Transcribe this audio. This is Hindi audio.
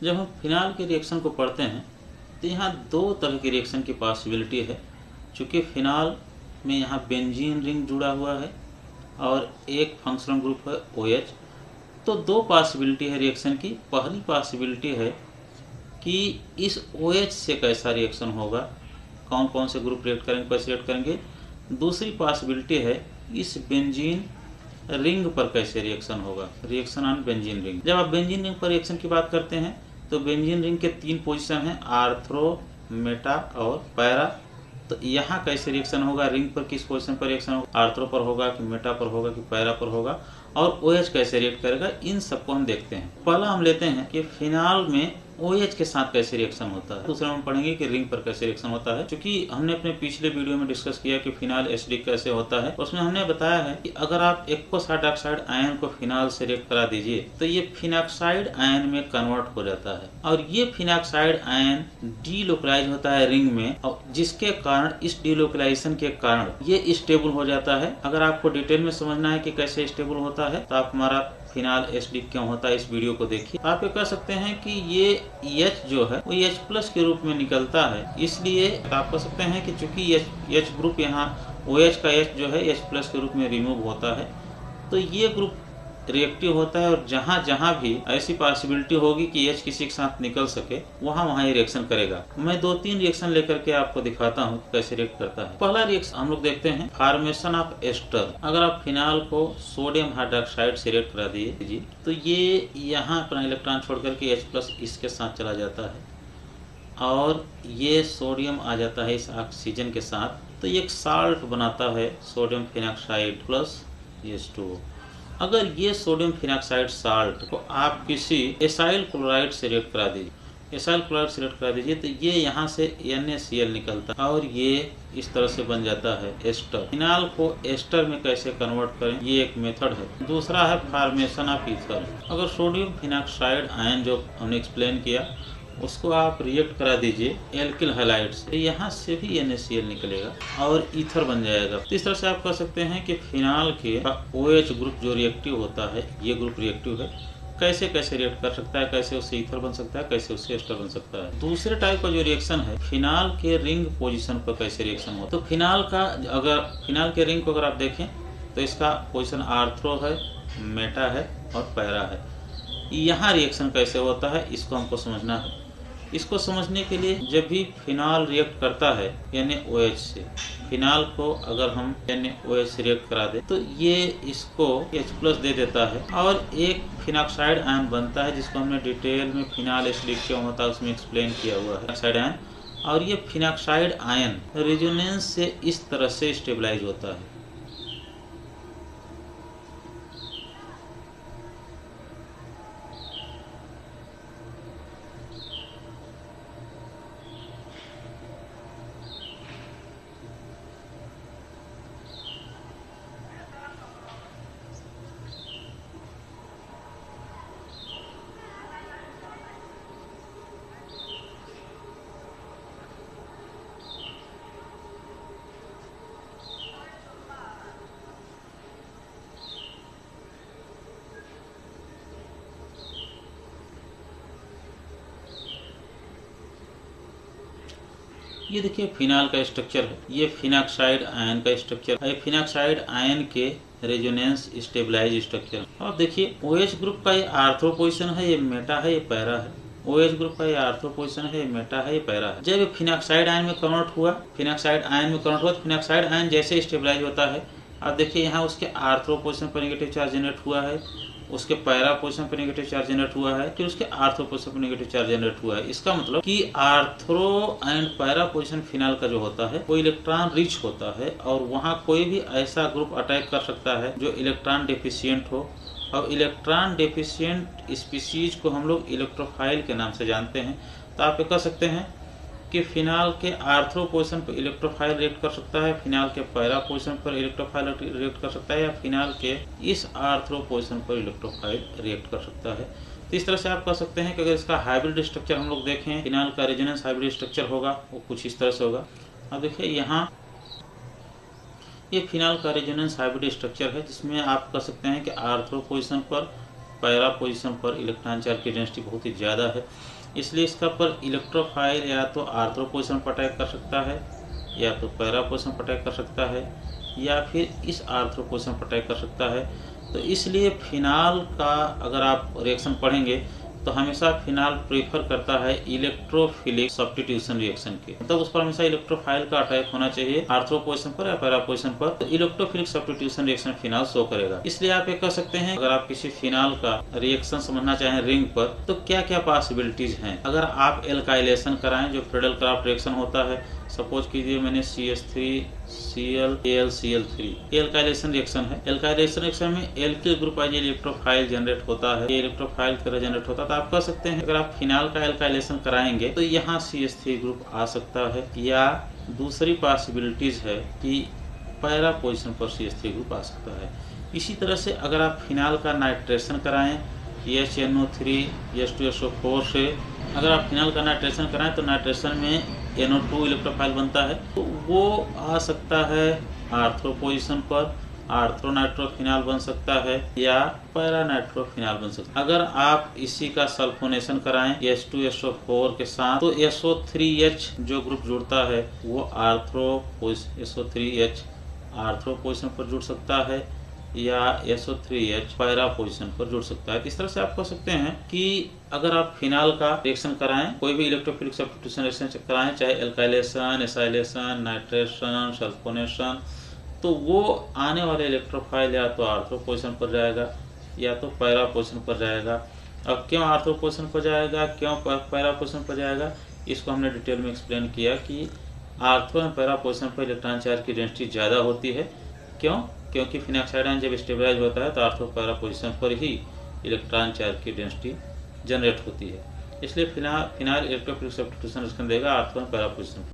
जब हम फिनाल के रिएक्शन को पढ़ते हैं तो यहाँ दो तरह की रिएक्शन की पॉसिबिलिटी है। चूँकि फिनाल में यहाँ बेंजीन रिंग जुड़ा हुआ है और एक फंक्शनल ग्रुप है OH, तो दो पॉसिबिलिटी है रिएक्शन की। पहली पॉसिबिलिटी है कि इस OH से कैसा रिएक्शन होगा, कौन कौन से ग्रुप रिएक्ट करेंगे, कैसे रिएक्ट करेंगे। दूसरी पॉसिबिलिटी है इस बेंजीन रिंग पर कैसे रिएक्शन होगा, रिएक्शन ऑन बेंजीन रिंग। जब आप बेंजीन रिंग पर रिएक्शन की बात करते हैं तो बेंजीन रिंग के 3 पोजीशन हैं, आर्थ्रो, मेटा और पैरा। तो यहाँ कैसे रिएक्शन होगा, रिंग पर किस पोजीशन पर रिएक्शन होगा, आर्थ्रो पर होगा कि मेटा पर होगा कि पैरा पर होगा, और OH कैसे रिएक्ट करेगा, इन सबको हम देखते हैं। पहला हम लेते हैं कि फिनाल में OH के साथ कैसे रिएक्शन होता है। दूसरा हम पढ़ेंगे कि रिंग पर कैसे रिएक्शन होता है। क्योंकि हमने अपने पिछले वीडियो में डिस्कस किया कि फिनाल एसिडिक कैसे होता है, उसमें हमने बताया है कि अगर आप एक्वस हाइड्रॉक्साइड आयन को फिनाल से रिएक्ट करा दीजिए तो ये फिनॉक्साइड आयन में कन्वर्ट हो जाता है और ये फिनॉक्साइड आयन डीलोकलाइज होता है रिंग में, और जिसके कारण, इस डीलोकलाइजेशन के कारण ये स्टेबल हो जाता है। अगर आपको डिटेल में समझना है कि कैसे स्टेबल होता है तो आप हमारा फिनाल एसिडिक क्यों होता है इस वीडियो को देखिए। आप ये कह सकते हैं कि ये H जो है वो H+ के रूप में निकलता है, इसलिए आप कह सकते हैं कि चूंकि H ग्रुप यहाँ OH का H जो है H+ के रूप में रिमूव होता है तो ये ग्रुप रिएक्टिव होता है, और जहाँ जहाँ भी ऐसी पॉसिबिलिटी होगी कि H किसी के साथ निकल सके वहाँ ये रिएक्शन करेगा। मैं 2-3 रिएक्शन लेकर के आपको दिखाता हूँ कैसे रिएक्ट करता है। पहला रिएक्शन हम लोग देखते हैं, फॉर्मेशन ऑफ एस्टर। अगर आप फिनाल को सोडियम हाइड्रॉक्साइड से रिएक्ट करा दीजिए तो ये यहाँ अपना इलेक्ट्रॉन छोड़ करके H+ इसके साथ चला जाता है और ये सोडियम आ जाता है इस ऑक्सीजन के साथ, तो ये एक साल्ट बनाता है, सोडियम फिनॉक्साइड प्लस H2O। अगर ये सोडियम फिनॉक्साइड साल्ट को आप किसी एसाइल क्लोराइड से रिएक्ट करा दीजिए, एसाइल क्लोराइड से रिएक्ट करा दीजिए तो ये यहाँ से NaCl निकलता है और ये इस तरह से बन जाता है एस्टर। फिनाल को एस्टर में कैसे कन्वर्ट करें, ये एक मेथड है। दूसरा है फॉर्मेशन ऑफ ईथर। अगर सोडियम फिनॉक्साइड आयन जो हमने एक्सप्लेन किया उसको आप रिएक्ट करा दीजिए एल्किल हैलाइड से, यहाँ से भी NaCl निकलेगा और ईथर बन जाएगा। तो इस तरह से आप कह सकते हैं कि फिनाल के OH ग्रुप जो रिएक्टिव होता है, ये ग्रुप रिएक्टिव है, कैसे कैसे रिएक्ट कर सकता है, कैसे उससे ईथर बन सकता है, कैसे उससे एस्टर बन सकता है। दूसरे टाइप का जो रिएक्शन है, फिनाल के रिंग पोजीशन पर कैसे रिएक्शन होता है। तो फिनाल के रिंग को अगर आप देखें तो इसका पोजीशन आर्थ्रो है, मेटा है और पैरा है। यहाँ रिएक्शन कैसे होता है इसको हमको समझना है। इसको समझने के लिए जब भी फिनाल रिएक्ट करता है NaOH से, फिनाल को अगर हम NaOH से रिएक्ट करा दे तो ये इसको H+ दे देता है और एक फिनॉक्साइड आयन बनता है, जिसको हमने डिटेल में फिनाल एसिडिक क्यों होता है उसमें एक्सप्लेन किया हुआ है, फिनॉक्साइड आयन। और ये फिनॉक्साइड आयन रेजोनेंस से इस तरह से स्टेबलाइज होता है। ये देखिए फिनाल का स्ट्रक्चर है, ये फिनॉक्साइड आयन का स्ट्रक्चर है, फिनॉक्साइड आयन के रेजोनेंस स्टेबलाइज स्ट्रक्चर। अब देखिए OH ग्रुप का ये आर्थ्रो पोजीशन है, ये मेटा है, ये पैरा है। OH ग्रुप का ये आर्थ्रो पोजीशन है, ये मेटा है, ये पैरा है। जब फिनॉक्साइड आयन में कन्वर्ट हुआ, तो फिनॉक्साइड आयन जैसे स्टेबलाइज होता है, अब देखिए यहाँ उसके आर्थ्रो पोजीशन पर नेगेटिव चार्ज जनरेट हुआ है, उसके पैरा पोजीशन पर नेगेटिव चार्ज जनरेट हुआ है, फिर उसके आर्थ्रो पोजीशन पर नेगेटिव चार्ज जनरेट हुआ है। इसका मतलब कि ortho and para position phenol का जो होता है वो इलेक्ट्रॉन रिच होता है और वहाँ कोई भी ऐसा ग्रुप अटैक कर सकता है जो इलेक्ट्रॉन डेफिशिएंट हो, और इलेक्ट्रॉन डेफिशिएंट स्पीसीज को हम लोग इलेक्ट्रोफाइल के नाम से जानते हैं। तो आप ये कह सकते हैं कि फिनाल के आर्थ्रो पोजीशन पर इलेक्ट्रोफाइल रिएक्ट कर सकता है, फिनाल के पैरा पोजीशन पर इलेक्ट्रोफाइल रिएक्ट कर सकता है, या फिनाल के इस आर्थ्रो पोजीशन पर इलेक्ट्रोफाइल रिएक्ट कर सकता है। तो इस तरह से आप कह सकते हैं कि अगर इसका हाइब्रिड स्ट्रक्चर हम लोग देखें, फिनाल का रेजोनेंस हाइब्रिड स्ट्रक्चर होगा वो कुछ इस तरह से होगा। अब देखिए यहाँ ये फिनाल का रेजोनेंस हाइब्रिड स्ट्रक्चर है, जिसमें आप कह सकते हैं कि आर्थ्रो पोजीशन पर पैरा पोजीशन पर इलेक्ट्रॉन चार्ज की डेंसिटी बहुत ही ज़्यादा है, इसलिए इसका पर इलेक्ट्रोफाइल या तो आर्थ्रो पोजीशन पर अटैक कर सकता है, या तो पैरा पोजीशन पर अटैक कर सकता है, या फिर इस आर्थ्रो पोजीशन पर अटैक कर सकता है। तो इसलिए फिनाल का अगर आप रिएक्शन पढ़ेंगे तो हमेशा फिनाल प्रेफर करता है इलेक्ट्रोफिलिक सब्स्टिट्यूशन रिएक्शन के, मतलब उस पर हमेशा इलेक्ट्रोफाइल का अटैक होना चाहिए आर्थ्रो पोजीशन पर या पैरा पोजीशन पर, तो electrophilic substitution reaction phenol show करेगा। इसलिए आप ये कह सकते हैं अगर आप किसी फिनाल का रिएक्शन समझना चाहें रिंग पर तो क्या क्या पॉसिबिलिटीज हैं। अगर आप एल्काइलेशन कराएं जो फ्रेडल क्राफ्ट रिएक्शन होता है, सपोज कीजिए मैंने CH3Cl AlCl3, ये एल्काइलेशन रिएक्शन है। एल्काइलेशन रिएक्शन में एल्किल ग्रुप आज इलेक्ट्रोफाइल जनरेट होता है, ये इलेक्ट्रोफाइल की तरह जनरेट होता है। तो आप कह सकते हैं अगर आप फिनाल का एल्काइलेशन कराएंगे तो यहाँ CH3 ग्रुप आ सकता है, या दूसरी पॉसिबिलिटीज है कि पैरा पोजीशन पर CH3 ग्रुप आ सकता है। इसी तरह से अगर आप फिनाल का नाइट्रेशन कराएं HNO3 H2SO4 से, अगर आप फिनाल का नाइट्रेशन कराएं तो नाइट्रेशन में NO2 इलेक्ट्रोफाइल बनता है, तो वो आ सकता है आर्थ्रो पोजीशन पर, आर्थ्रो नाइट्रोफिनाल बन सकता है या पैरा नाइट्रोफिनाल बन सकता है। अगर आप इसी का सल्फोनेशन कराएं H2SO4 के साथ तो SO3H जो ग्रुप जुड़ता है वो SO3H आर्थ्रो पोजीशन पर जुड़ सकता है, या SO3H पैरा पोजीशन पर जुड़ सकता है। इस तरह से आप कह सकते हैं कि अगर आप फिनाल का रिएक्शन कराएं, कोई भी इलेक्ट्रोफिलिक सब्स्टिट्यूशन रिएक्शन कराएं, चाहे एल्काइलेशन, एसाइलेशन, नाइट्रेशन, सल्फोनेशन, तो वो आने वाले इलेक्ट्रोफाइल या तो आर्थ्रो पोजीशन पर जाएगा या तो पैरा पोजीशन पर जाएगा। अब क्यों आर्थ्रो पोजीशन पर जाएगा, क्यों पैरा पोजीशन पर जाएगा, इसको हमने डिटेल में एक्सप्लेन किया कि आर्थ्रो में पैरा पोजीशन पर इलेक्ट्रॉन चार्ज की डेंसिटी ज़्यादा होती है। क्यों? क्योंकि फिनॉक्साइड आयन जब स्टेबलाइज होता है तो आर्थ्रो पैरा पोजीशन पर ही इलेक्ट्रॉन चार्ज की डेंसिटी जनरेट होती है। इसलिए फिनाल इलेक्ट्रोफिलिक सब्स्टिट्यूशन रिएक्शन देगा आर्थ्रो पैरा पोजीशन।